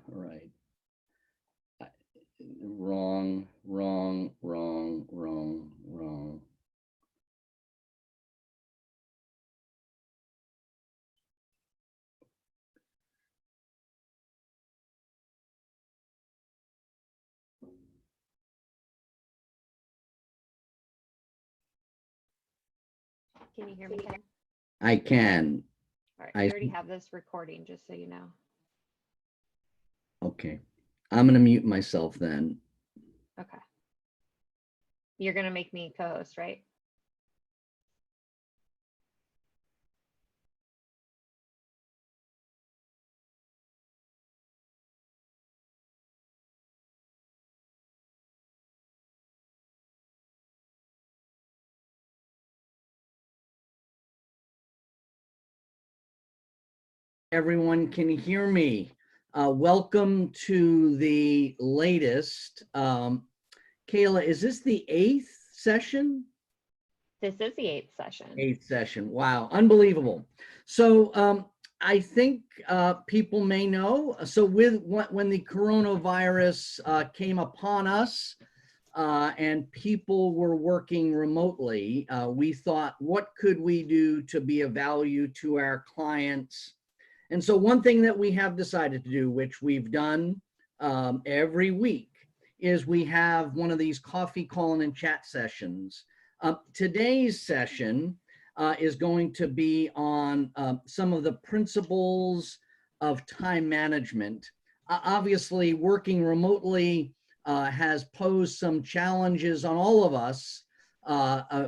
right. Wrong, wrong, wrong, wrong, wrong. Can you hear me, Ken? I can. All right, we I already have this recording, just so you know. Okay. I'm gonna mute myself then. Okay. You're gonna make me co-host, right? Everyone can hear me. Welcome to the latest. Kayla, is this the 8th session? This is the 8th session. 8th session. Wow, unbelievable. So I think people may know. So when the coronavirus came upon us and people were working remotely, we thought, what could we do to be of value to our clients? And so one thing that we have decided to do, which we've done every week, is we have one of these coffee, call-in, and chat sessions. Today's session is going to be on some of the principles of time management. Obviously, working remotely has posed some challenges on all of us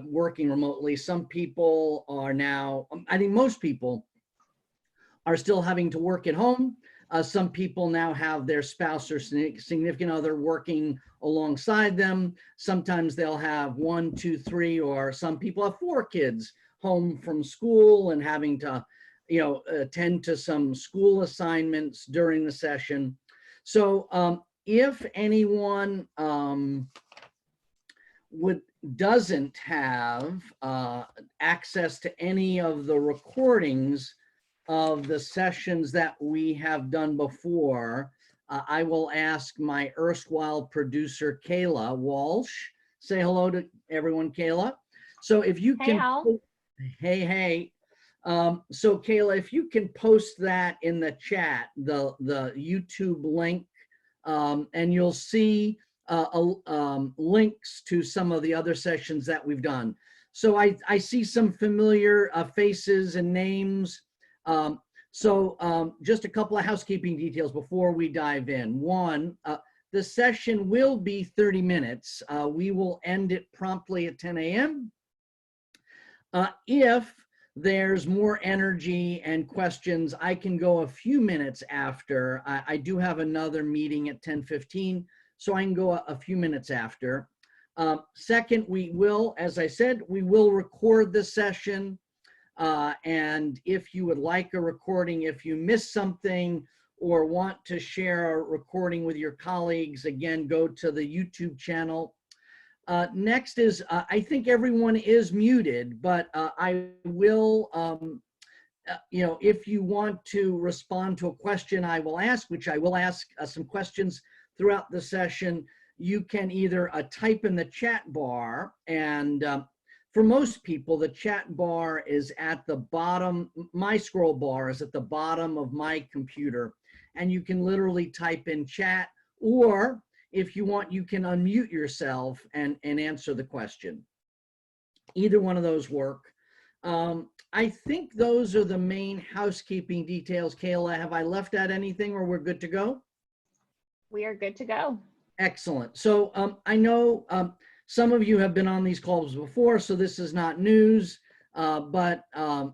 working remotely. Some people are now, I think most people are still having to work at home. Some people now have their spouse or significant other working alongside them. Sometimes they'll have 1, 2, 3, or some people have 4 kids home from school and having to, attend to some school assignments during the session. So if anyone doesn't have access to any of the recordings of the sessions that we have done before, I will ask my erstwhile producer, Kayla Walsh. Say hello to everyone, Kayla. So if you can, hey, Al. Hey. So Kayla, if you can post that in the chat, the YouTube link, and you'll see links to some of the other sessions that we've done. So I see some familiar faces and names. Just a couple of housekeeping details before we dive in. One, the session will be 30 minutes. We will end it promptly at 10 a.m. If there's more energy and questions, I can go a few minutes after. I do have another meeting at 10:15, so I can go a few minutes after. Second, we will, as I said, we will record the session. And if you would like a recording, if you missed something or want to share a recording with your colleagues, again, go to the YouTube channel. Next is, I think everyone is muted, but I will, if you want to respond to a question I will ask, which I will ask some questions throughout the session, you can either type in the chat bar, and for most people, the chat bar is at the bottom. My scroll bar is at the bottom of my computer, and you can literally type in chat, or if you want, you can unmute yourself and answer the question. Either one of those work. I think those are the main housekeeping details. Kayla, have I left out anything, or we're good to go? We are good to go. Excellent. So I know some of you have been on these calls before, so this is not news, but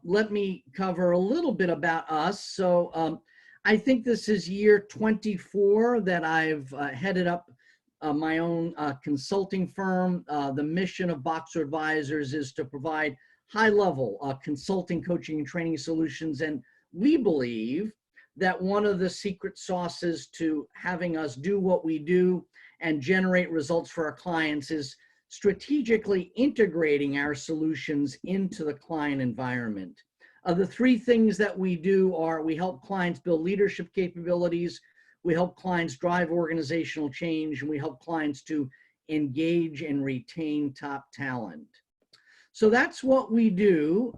let me cover a little bit about us. So I think this is year 24 that I've headed up my own consulting firm. The mission of Boxer Advisors is to provide high-level consulting, coaching, and training solutions. And we believe that one of the secret sauces to having us do what we do and generate results for our clients is strategically integrating our solutions into the client environment. The three things that we do are we help clients build leadership capabilities, we help clients drive organizational change, and we help clients to engage and retain top talent. So that's what we do.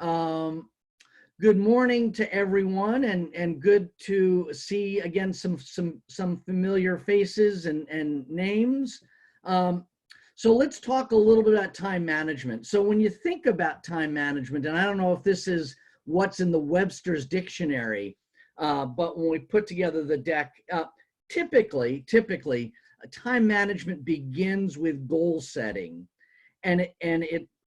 Good morning to everyone, and good to see again some familiar faces and names. So let's talk a little bit about time management. So when you think about time management, and I don't know if this is what's in the Webster's dictionary, but when we put together the deck, typically time management begins with goal setting, and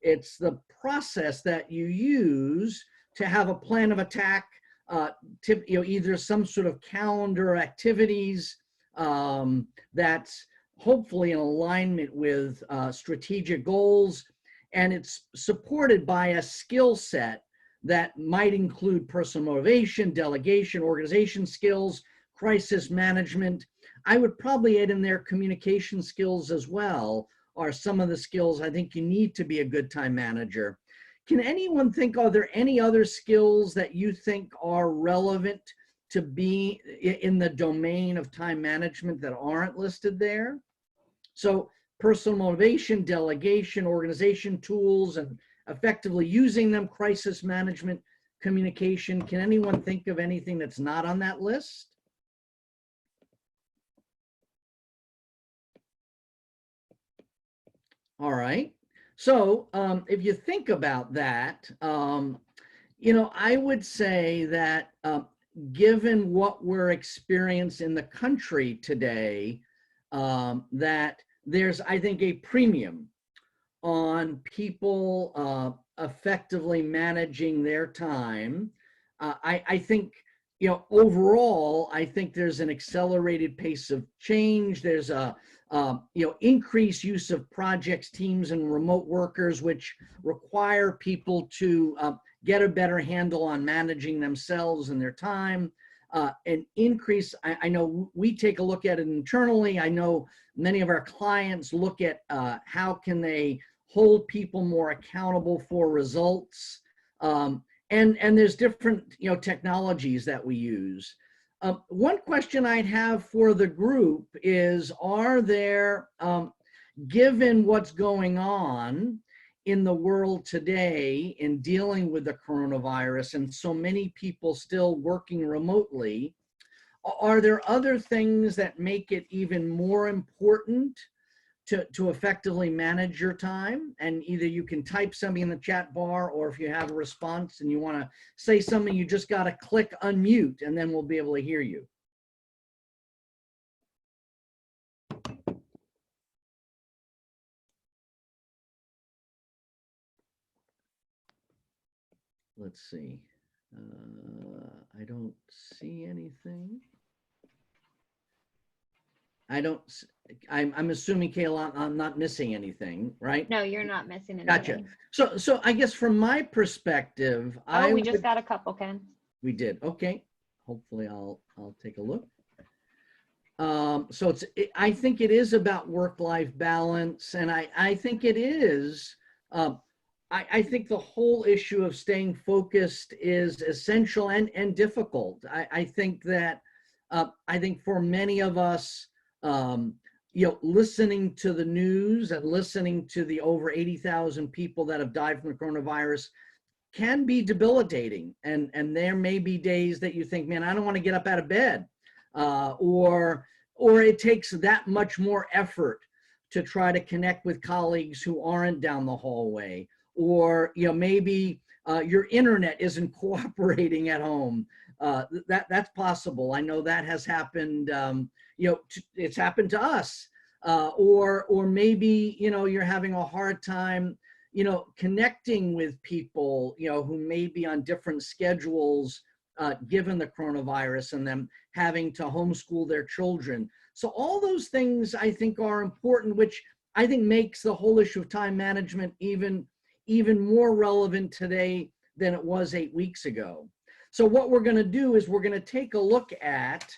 it's the process that you use to have a plan of attack, either some sort of calendar activities that's hopefully in alignment with strategic goals, and it's supported by a skill set that might include personal motivation, delegation, organization skills, crisis management. I would probably add in there communication skills as well, are some of the skills I think you need to be a good time manager. Can anyone think, are there any other skills that you think are relevant to be in the domain of time management that aren't listed there? So personal motivation, delegation, organization tools, and effectively using them, crisis management, communication. Can anyone think of anything that's not on that list? All right. So if you think about that, I would say that given what we're experiencing in the country today, that there's, I think, a premium on people effectively managing their time. I think, overall, I think there's an accelerated pace of change. There's a increased use of projects, teams, and remote workers, which require people to get a better handle on managing themselves and their time. An increase, I know we take a look at it internally. I know many of our clients look at how can they hold people more accountable for results. And there's different technologies that we use. One question I'd have for the group is, are there, given what's going on in the world today in dealing with the coronavirus and so many people still working remotely, are there other things that make it even more important to effectively manage your time? And either you can type something in the chat bar, or if you have a response and you want to say something, you just got to click unmute and then we'll be able to hear you. Let's see. I don't see anything. I'm assuming, Kayla, I'm not missing anything, right? No, you're not missing anything. Gotcha. So I guess from my perspective, we just got a couple, Ken. We did. Okay. Hopefully I'll take a look. So I think it is about work-life balance, and I think it is. I think the whole issue of staying focused is essential and difficult. I think that I think for many of us, listening to the news and listening to the over 80,000 people that have died from the coronavirus can be debilitating. And there may be days that you think, man, I don't want to get up out of bed, or it takes that much more effort to try to connect with colleagues who aren't down the hallway, or maybe your internet isn't cooperating at home. That's possible. I know that has happened. It's happened to us. Or maybe you're having a hard time connecting with people who may be on different schedules given the coronavirus, and them having to homeschool their children. So all those things I think are important, which I think makes the whole issue of time management even more relevant today than it was 8 weeks ago. So what we're going to do is we're going to take a look at,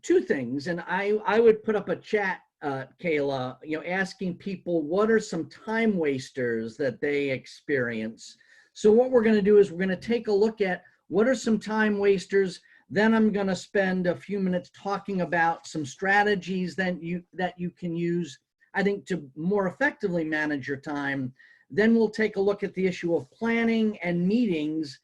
two things, and I would put up a chat Kayla, asking people what are some time wasters that they experience. So what we're going to do is we're going to take a look at what are some time wasters. Then I'm going to spend a few minutes talking about some strategies that you can use, I think, to more effectively manage your time. Then we'll take a look at the issue of planning and meetings,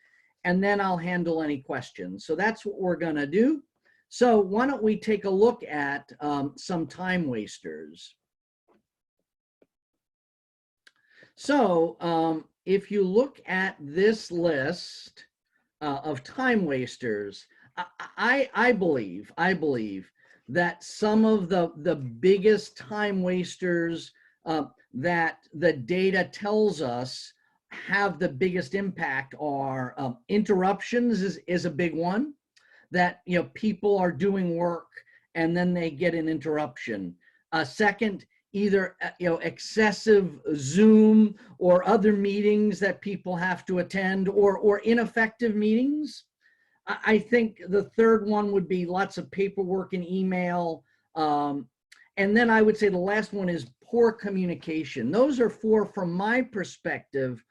and then I'll handle any questions. So that's what we're going to do. So why don't we take a look at some time wasters. So if you look at this list of time wasters, I believe that some of the biggest time wasters that the data tells us have the biggest impact are interruptions is a big one. That people are doing work and then they get an interruption. Second, either excessive Zoom or other meetings that people have to attend, or ineffective meetings. I think the third one would be lots of paperwork and email. And then I would say the last one is poor communication. Those are four, from my perspective,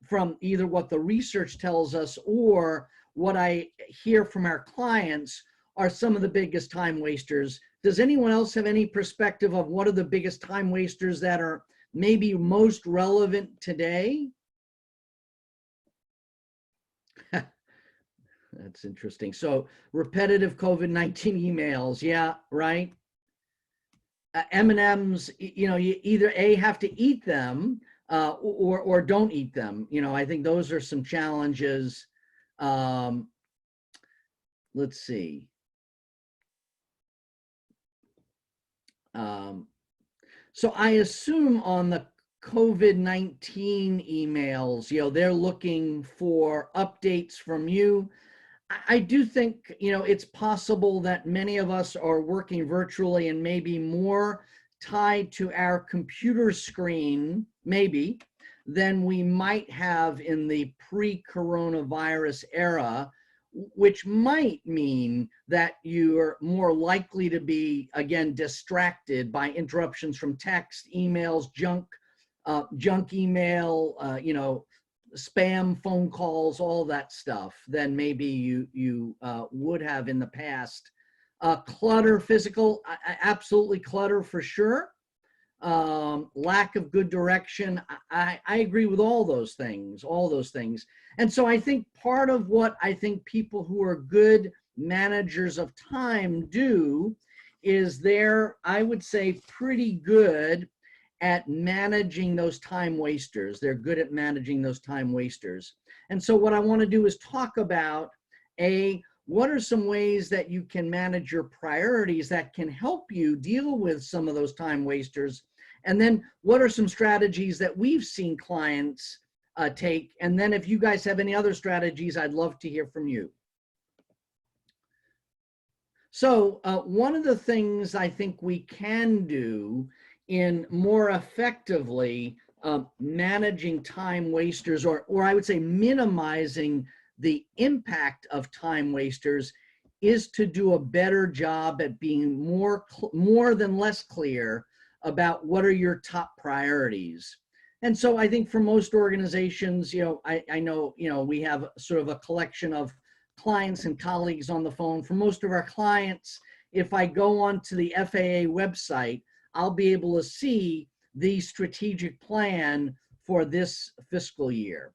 from either what the research tells us or what I hear from our clients, are some of the biggest time wasters. Does anyone else have any perspective of what are the biggest time wasters that are maybe most relevant today? That's interesting. So repetitive COVID-19 emails. Yeah, right. M&Ms, you either have to eat them or don't eat them. I think those are some challenges. Let's see. So I assume on the COVID-19 emails, they're looking for updates from you. I do think, it's possible that many of us are working virtually and maybe more tied to our computer screen, maybe, than we might have in the pre-coronavirus era, which might mean that you're more likely to be, again, distracted by interruptions from text, emails, junk email, spam phone calls, all that stuff, than maybe you would have in the past. Clutter, physical, absolutely clutter for sure. Lack of good direction. I agree with all those things. And so I think part of what I think people who are good managers of time do is they're, I would say, pretty good at managing those time wasters. They're good at managing those time wasters. And so what I want to do is talk about, what are some ways that you can manage your priorities that can help you deal with some of those time wasters? And then what are some strategies that we've seen clients take? And then if you guys have any other strategies, I'd love to hear from you. So one of the things I think we can do in more effectively managing time wasters, or I would say minimizing the impact of time wasters, is to do a better job at being more than less clear about what are your top priorities. And so I think for most organizations, I know, we have sort of a collection of clients and colleagues on the phone. For most of our clients, if I go onto the FAA website, I'll be able to see the strategic plan for this fiscal year.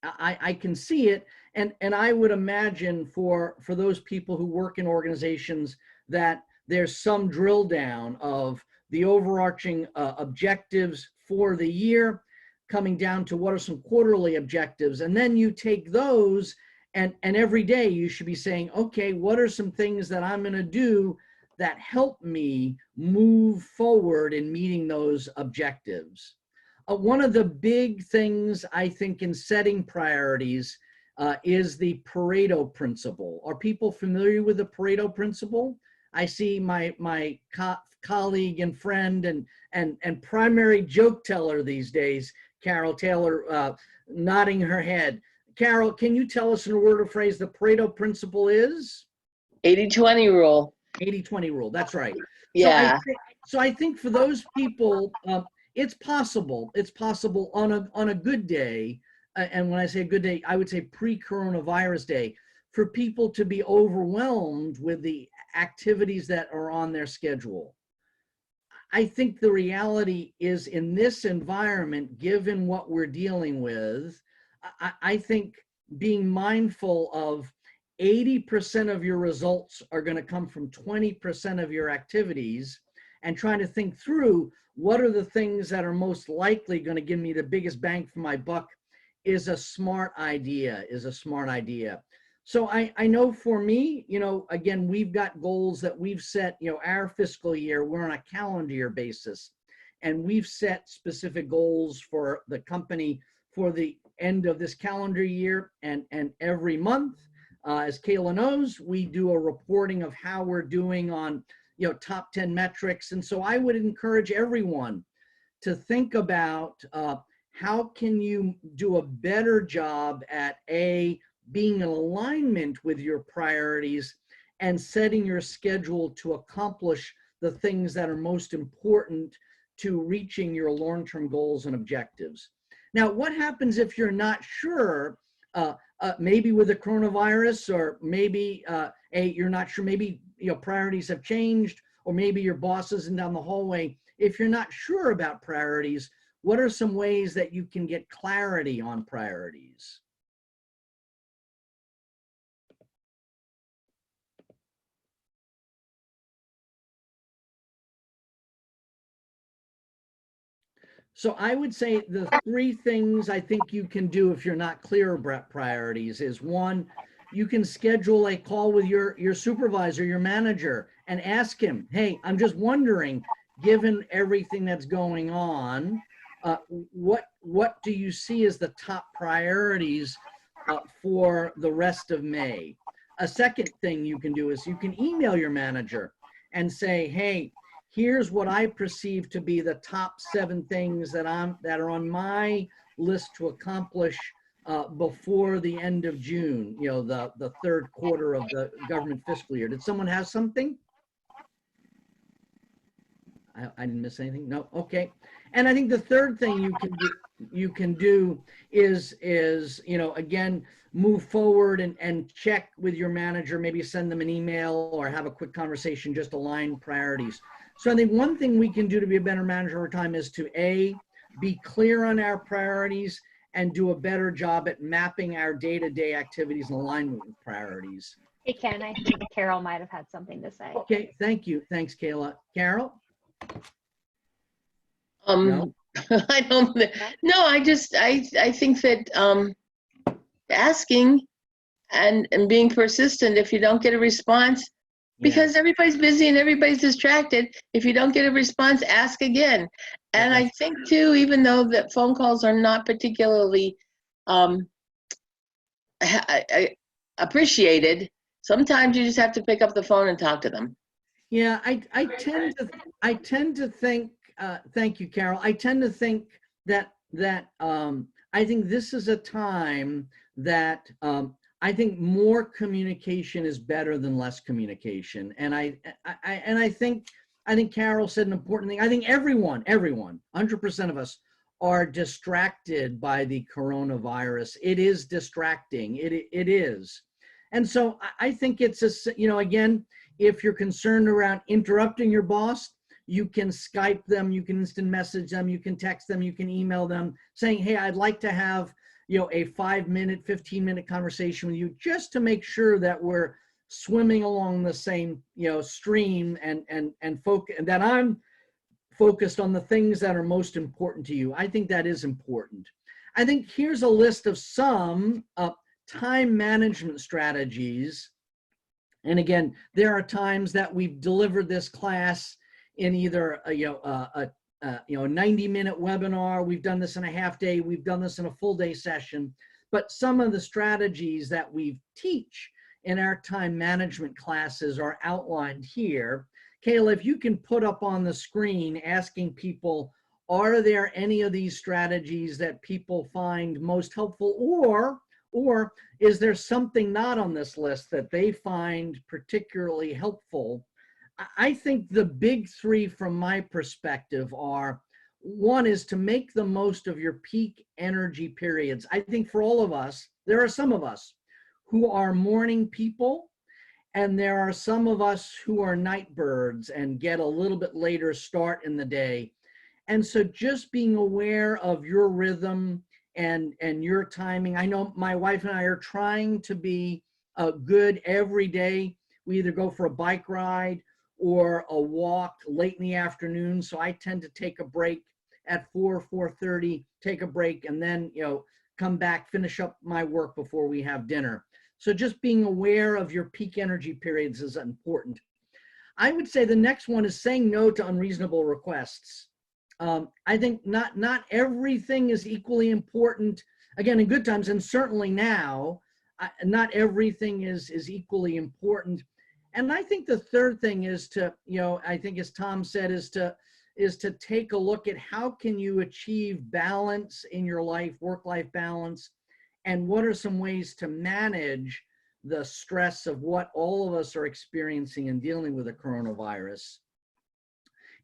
I can see it, and I would imagine for those people who work in organizations that there's some drill down of the overarching objectives for the year, coming down to what are some quarterly objectives, and then you take those, and every day you should be saying, okay, what are some things that I'm going to do that help me move forward in meeting those objectives? One of the big things I think in setting priorities is the Pareto principle. Are people familiar with the Pareto principle? I see my colleague and friend and primary joke teller these days, Carol Taylor, nodding her head. Carol, can you tell us in a word or phrase the Pareto principle is? 80-20 rule. 80-20 rule, that's right. Yeah. So I think for those people, it's possible. It's possible on a good day, and when I say a good day, I would say pre-coronavirus day, for people to be overwhelmed with the activities that are on their schedule. I think the reality is in this environment, given what we're dealing with, I think being mindful of 80% of your results are going to come from 20% of your activities, and trying to think through what are the things that are most likely going to give me the biggest bang for my buck is a smart idea, So I know for me, again, we've got goals that we've set, our fiscal year, we're on a calendar year basis, and we've set specific goals for the company for the end of this calendar year, and every month, as Kayla knows, we do a reporting of how we're doing on, top 10 metrics. And so I would encourage everyone to think about how can you do a better job at being in alignment with your priorities and setting your schedule to accomplish the things that are most important to reaching your long-term goals and objectives. Now, what happens if you're not sure, maybe with the coronavirus, or maybe you're not sure, maybe priorities have changed, or maybe your boss isn't down the hallway. If you're not sure about priorities, what are some ways that you can get clarity on priorities? So I would say the three things I think you can do if you're not clear about priorities is, one, you can schedule a call with your supervisor, your manager, and ask him, hey, I'm just wondering, given everything that's going on, what do you see as the top priorities for the rest of May? A second thing you can do is you can email your manager and say, hey, here's what I perceive to be the top 7 things that are on my list to accomplish before the end of June, the third quarter of the government fiscal year. Did someone have something? I didn't miss anything. No. Okay. And I think the third thing you can do is again, move forward and check with your manager, maybe send them an email or have a quick conversation, just align priorities. So I think one thing we can do to be a better manager over time is to be clear on our priorities and do a better job at mapping our day-to-day activities in alignment with priorities. Hey, Ken, I think Carol might have had something to say. Okay, thank you. Thanks, Kayla. Carol? No? I don't, no, I think that asking and being persistent, if you don't get a response, because everybody's busy and everybody's distracted, if you don't get a response, ask again. And I think too, even though that phone calls are not particularly appreciated, sometimes you just have to pick up the phone and talk to them. Yeah, I tend to think, thank you, Carol. I tend to think that I think this is a time that I think more communication is better than less communication. And I think Carol said an important thing. I think everyone, 100% of us are distracted by the coronavirus. It is distracting. It is. And so I think it's again, if you're concerned around interrupting your boss, you can Skype them, you can instant message them, you can text them, you can email them saying, hey, I'd like to have a 5-minute, 15-minute conversation with you, just to make sure that we're swimming along the same stream and that I'm focused on the things that are most important to you. I think that is important. I think here's a list of some time management strategies. And again, there are times that we've delivered this class in either a 90-minute webinar. We've done this in a half day. We've done this in a full day session. But some of the strategies that we teach in our time management classes are outlined here. Kayla, if you can put up on the screen asking people, are there any of these strategies that people find most helpful, or is there something not on this list that they find particularly helpful? I think the big three from my perspective are, one is to make the most of your peak energy periods. I think for all of us, there are some of us who are morning people, and there are some of us who are night birds and get a little bit later start in the day. And so just being aware of your rhythm and your timing. I know my wife and I are trying to be good every day. We either go for a bike ride or a walk late in the afternoon. So I tend to take a break at 4:30, take a break, and then, come back, finish up my work before we have dinner. So just being aware of your peak energy periods is important. I would say the next one is saying no to unreasonable requests. I think not everything is equally important. Again, in good times, and certainly now, not everything is equally important. And I think the third thing is to, I think as Tom said, is to take a look at how can you achieve balance in your life, work-life balance, and what are some ways to manage the stress of what all of us are experiencing and dealing with the coronavirus.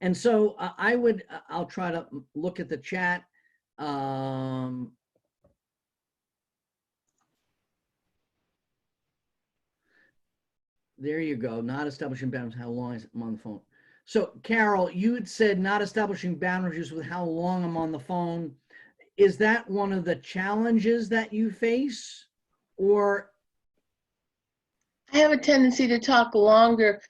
And so I'll try to look at the chat. There you go. Not establishing boundaries. How long is I'm on the phone? So Carol, you had said not establishing boundaries with how long I'm on the phone. Is that one of the challenges that you face, or? I have a tendency to talk longer.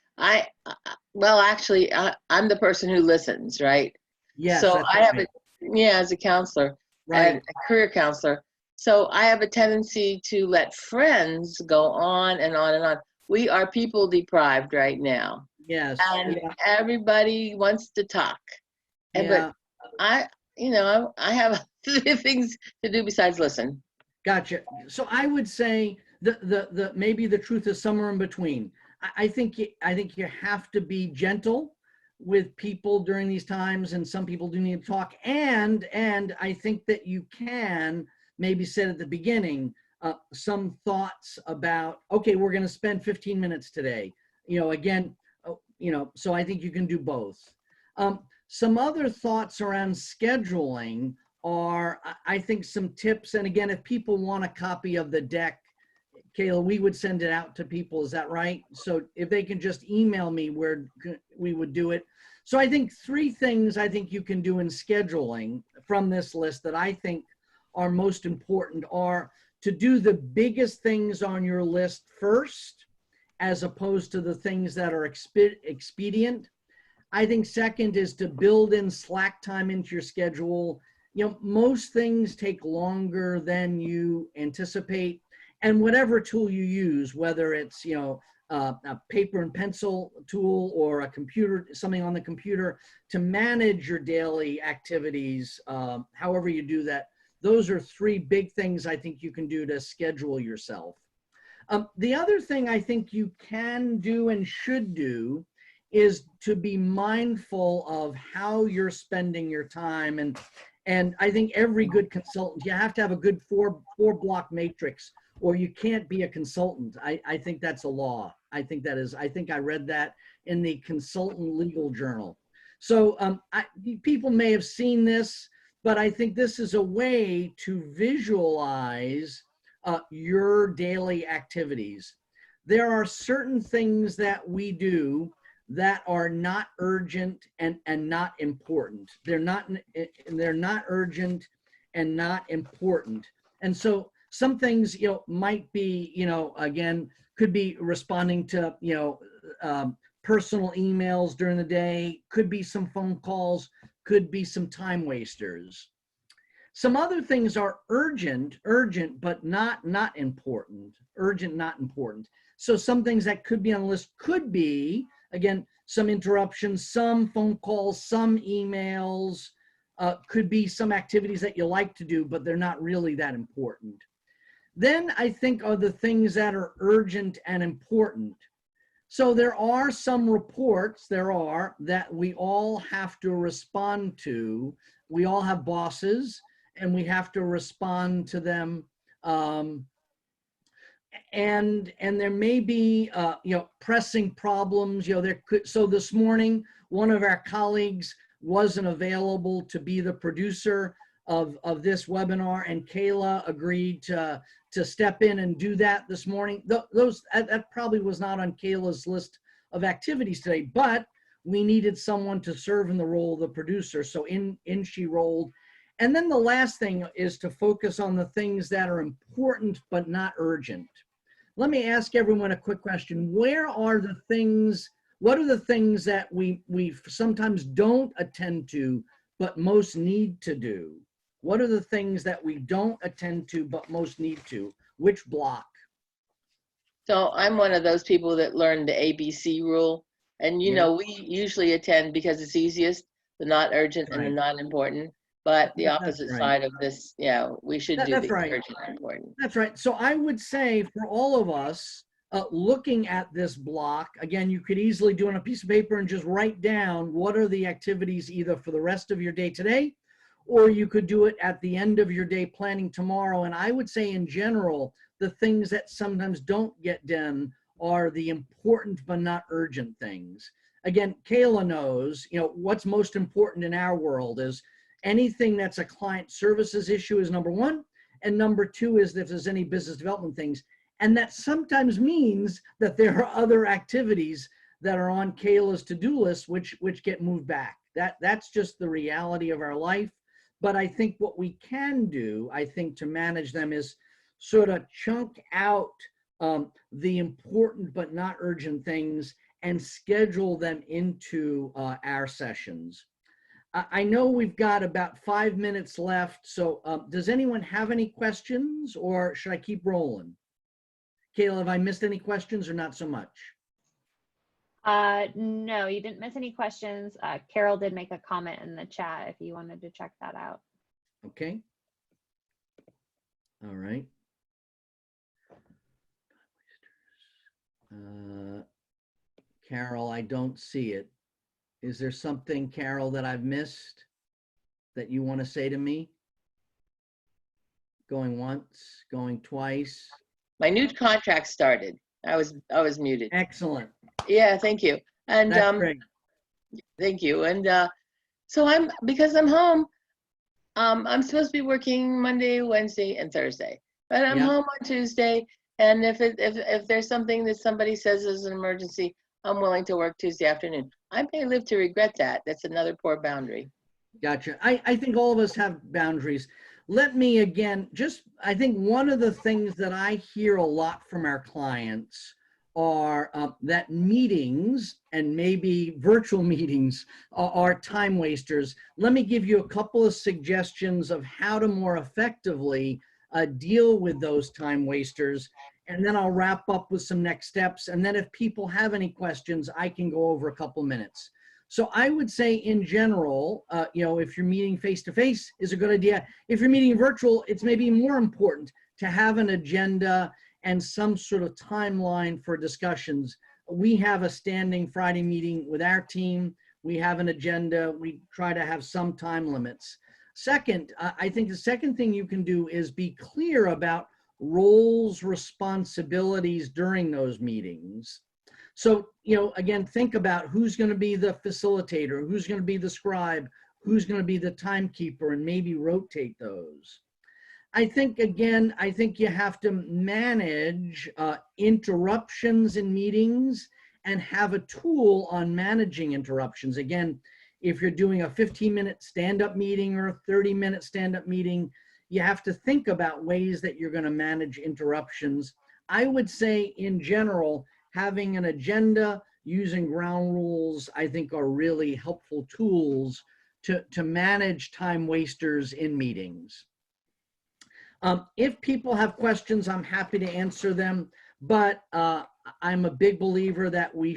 Well, actually, I'm the person who listens, right? Yes. So I have right. as a counselor, Right. and a career counselor. So I have a tendency to let friends go on and on and on. We are people deprived right now. Yes. And yeah. everybody wants to talk. And Yeah. but I have things to do besides listen. Gotcha. So I would say the maybe the truth is somewhere in between. I think you have to be gentle with people during these times, and some people do need to talk. And I think that you can maybe said at the beginning some thoughts about, okay, we're going to spend 15 minutes today. Again, so I think you can do both. Some other thoughts around scheduling are, I think, some tips. And again, if people want a copy of the deck, Kayla, we would send it out to people. Is that right? So if they can just email me, where we would do it. So I think three things I think you can do in scheduling from this list that I think are most important are to do the biggest things on your list first, as opposed to the things that are expedient. I think second is to build in slack time into your schedule. Most things take longer than you anticipate, and whatever tool you use, whether it's, a paper and pencil tool or a computer, something on the computer to manage your daily activities, however you do that, those are three big things I think you can do to schedule yourself. The other thing I think you can do and should do is to be mindful of how you're spending your time. And I think every good consultant, you have to have a good four block matrix, or you can't be a consultant. I think that's a law. I think I read that in the Consultant Legal Journal. So people may have seen this, but I think this is a way to visualize your daily activities. There are certain things that we do that are not urgent and not important. They're not urgent and not important. And so some things, might be, again, could be responding to, personal emails during the day, could be some phone calls, could be some time wasters. Some other things are urgent, but not important. Urgent, not important. So some things that could be on the list could be, again, some interruptions, some phone calls, some emails, could be some activities that you like to do, but they're not really that important. Then I think are the things that are urgent and important. So there are some reports, that we all have to respond to. We all have bosses, and we have to respond to them. and there may be pressing problems. There could, so this morning one of our colleagues wasn't available to be the producer of this webinar, and Kayla agreed to step in and do that this morning. That probably was not on Kayla's list of activities today, but we needed someone to serve in the role of the producer, so in she rolled. And then the last thing is to focus on the things that are important but not urgent. Let me ask everyone a quick question. What are the things that we sometimes don't attend to but most need to do? What are the things that we don't attend to but most need to? Which block? So I'm one of those people that learned the ABC rule. And we usually attend because it's easiest, the not urgent and the not important. But the opposite side of this, we should do the urgent and important. That's right. So I would say for all of us, looking at this block, again, you could easily do on a piece of paper and just write down what are the activities either for the rest of your day today, or you could do it at the end of your day planning tomorrow. And I would say in general, the things that sometimes don't get done are the important but not urgent things. Again, Kayla knows, what's most important in our world is anything that's a client services issue is number one. And number two is if there's any business development things. And that sometimes means that there are other activities that are on Kayla's to-do list, which get moved back. That's just the reality of our life. But I think what we can do, to manage them is sort of chunk out the important but not urgent things and schedule them into our sessions. I know we've got about 5 minutes left, so does anyone have any questions, or should I keep rolling? Kayla, have I missed any questions or not so much? No, you didn't miss any questions. Carol did make a comment in the chat if you wanted to check that out. Okay. All right. Carol, I don't see it. Is there something, Carol, that I've missed that you want to say to me? Going once, going twice. My new contract started. I was muted. Excellent. Yeah, thank you. And That's great. thank you. And so because I'm home, I'm supposed to be working Monday, Wednesday, and Thursday. But I'm home on Tuesday. And if there's something that somebody says is an emergency, I'm willing to work Tuesday afternoon. I may live to regret that. That's another poor boundary. Gotcha. I think all of us have boundaries. Let me again, I think one of the things that I hear a lot from our clients are that meetings, and maybe virtual meetings, are time wasters. Let me give you a couple of suggestions of how to more effectively deal with those time wasters. And then I'll wrap up with some next steps. And then if people have any questions, I can go over a couple minutes. So I would say in general, if you're meeting face-to-face is a good idea. If you're meeting virtual, it's maybe more important to have an agenda and some sort of timeline for discussions. We have a standing Friday meeting with our team. We have an agenda. We try to have some time limits. Second, I think the second thing you can do is be clear about roles, responsibilities during those meetings. So, again, think about who's going to be the facilitator, who's going to be the scribe, who's going to be the timekeeper, and maybe rotate those. I think you have to manage interruptions in meetings and have a tool on managing interruptions. Again, if you're doing a 15-minute stand-up meeting or a 30-minute stand-up meeting, you have to think about ways that you're going to manage interruptions. I would say in general, having an agenda, using ground rules, I think are really helpful tools to manage time wasters in meetings. If people have questions, I'm happy to answer them, but I'm a big believer that we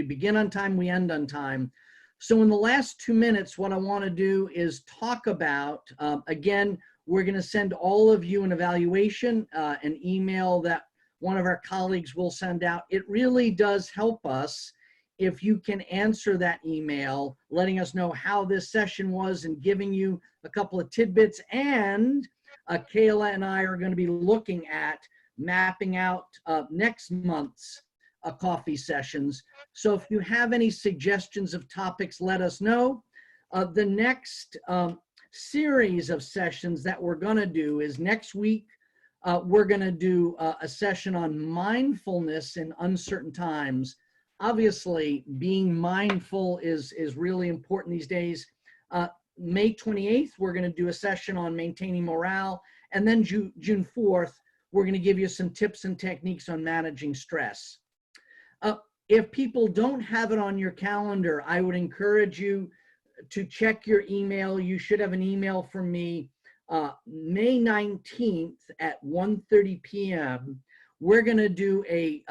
begin on time, we end on time. So in the last 2 minutes, what I want to do is talk about, again, we're going to send all of you an evaluation, an email that one of our colleagues will send out. It really does help us if you can answer that email, letting us know how this session was and giving you a couple of tidbits. And Kayla and I are going to be looking at mapping out next month's coffee sessions. So if you have any suggestions of topics, let us know. The next series of sessions that we're going to do is next week. We're going to do a session on mindfulness in uncertain times. Obviously, being mindful is really important these days. May 28th, we're going to do a session on maintaining morale. And then June 4th, we're going to give you some tips and techniques on managing stress. If people don't have it on your calendar, I would encourage you to check your email. You should have an email from me. May 19th at 1:30 p.m. We're going to do a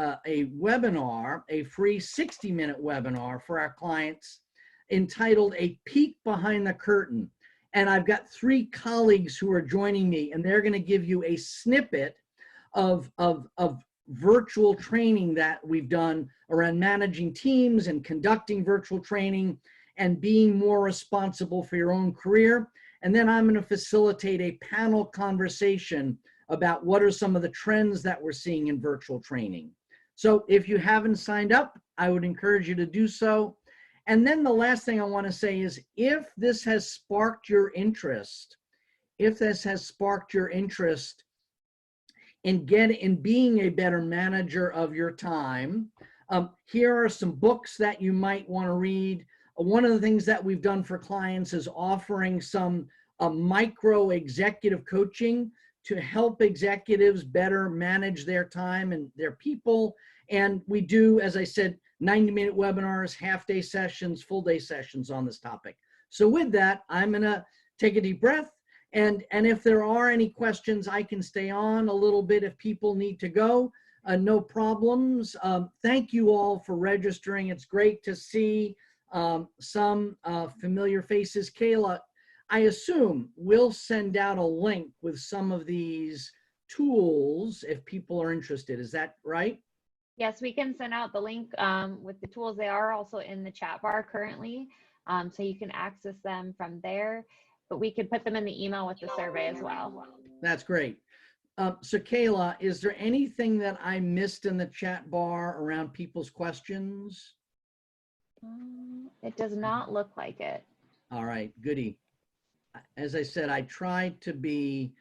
webinar, a free 60-minute webinar for our clients entitled A Peek Behind the Curtain. And I've got 3 colleagues who are joining me, and they're going to give you a snippet of virtual training that we've done around managing teams and conducting virtual training and being more responsible for your own career. And then I'm going to facilitate a panel conversation about what are some of the trends that we're seeing in virtual training. So if you haven't signed up, I would encourage you to do so. And then the last thing I want to say is, if this has sparked your interest, in being a better manager of your time, here are some books that you might want to read. One of the things that we've done for clients is offering some micro executive coaching to help executives better manage their time and their people. And we do, as I said, 90-minute webinars, half-day sessions, full-day sessions on this topic. So with that, I'm going to take a deep breath. And if there are any questions, I can stay on a little bit if people need to go. No problems. Thank you all for registering. It's great to see some familiar faces. Kayla, I assume we'll send out a link with some of these tools if people are interested. Is that right? Yes, we can send out the link with the tools. They are also in the chat bar currently, so you can access them from there, but we could put them in the email with the survey as well. That's great. So Kayla, is there anything that I missed in the chat bar around people's questions? It does not look like it. All right, goody. As I said, I tried to be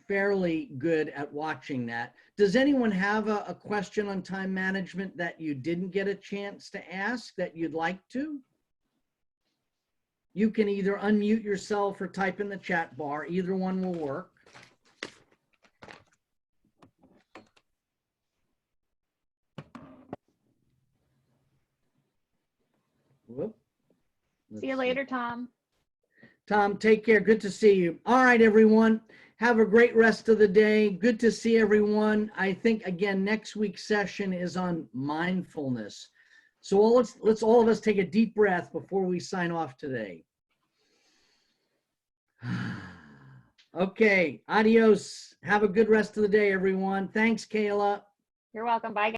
fairly good at watching that. Does anyone have a question on time management that you didn't get a chance to ask that you'd like to? You can either unmute yourself or type in the chat bar. Either one will work. Whoop. See you later, Tom. Tom, take care. Good to see you. All right, everyone. Have a great rest of the day. Good to see everyone. I think, again, next week's session is on mindfulness. So let's all of us take a deep breath before we sign off today. Okay, adios. Have a good rest of the day, everyone. Thanks, Kayla. You're welcome. Bye, guys.